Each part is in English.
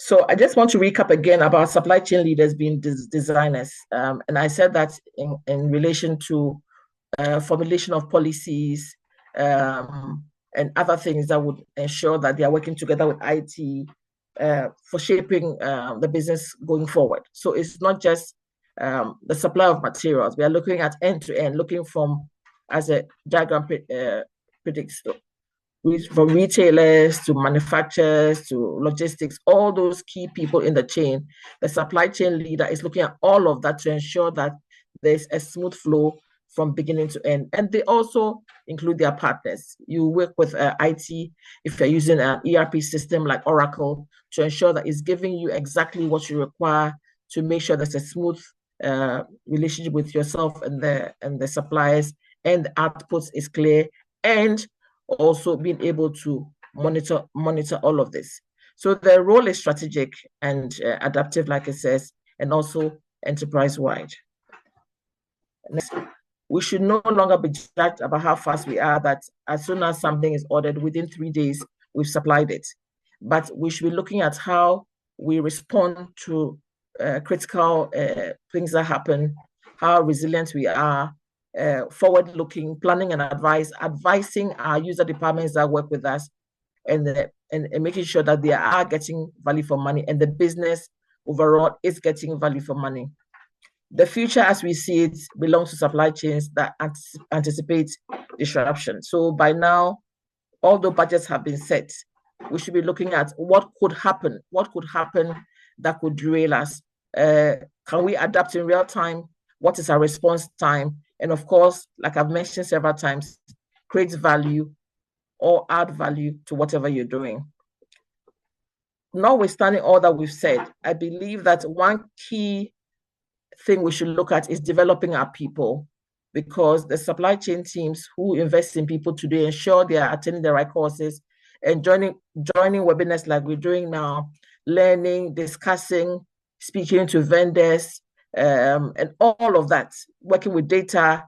So I just want to recap again about supply chain leaders being designers. And I said that in relation to formulation of policies um, and other things that would ensure that they are working together with IT for shaping the business going forward. So it's not just the supply of materials. We are looking at end to end, looking from, as a diagram predicts, from retailers to manufacturers to logistics, all those key people in the chain. The supply chain leader is looking at all of that to ensure that there's a smooth flow from beginning to end. And they also include their partners. You work with IT if you're using an ERP system like Oracle to ensure that it's giving you exactly what you require to make sure there's a smooth relationship with yourself and the suppliers, and the outputs is clear, and also being able to monitor all of this. So the role is strategic and adaptive, like it says, and also enterprise-wide. Next, we should no longer be judged about how fast we are, that as soon as something is ordered, within 3 days, we've supplied it. But we should be looking at how we respond to critical things that happen, how resilient we are, forward-looking, planning and advising our user departments that work with us, and making sure that they are getting value for money and the business overall is getting value for money. The future, as we see it, belongs to supply chains that anticipate disruption. So by now, although budgets have been set, we should be looking at what could happen that could derail us. Can we adapt in real time? What is our response time? And of course, like I've mentioned several times, create value or add value to whatever you're doing. Notwithstanding all that we've said, I believe that one key thing we should look at is developing our people, because the supply chain teams who invest in people today ensure they are attending the right courses and joining webinars like we're doing now, learning, discussing, speaking to vendors, and all of that, working with data,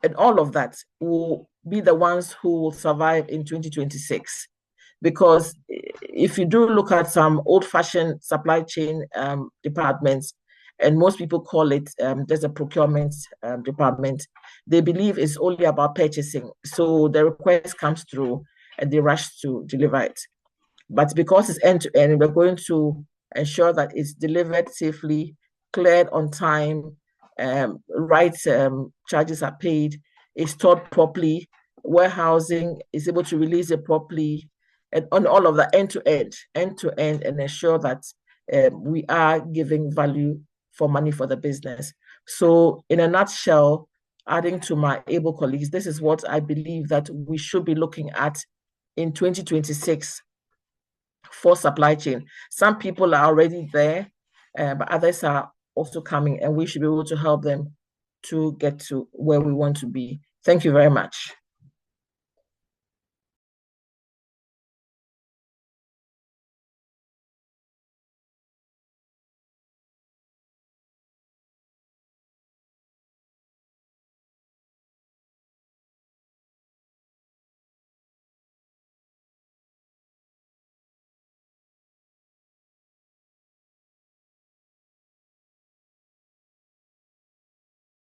and all of that will be the ones who will survive in 2026. Because if you do look at some old-fashioned supply chain departments, and most people call it just a procurement department, they believe it's only about purchasing. So the request comes through and they rush to deliver it. But because it's end-to-end, we're going to ensure that it's delivered safely, cleared on time, right charges are paid, it's stored properly, warehousing is able to release it properly, and on all of the end-to-end, and ensure that we are giving value for money for the business. So in a nutshell, adding to my able colleagues, this is what I believe that we should be looking at in 2026 for supply chain. Some people are already there, but others are also coming, and we should be able to help them to get to where we want to be. Thank you very much.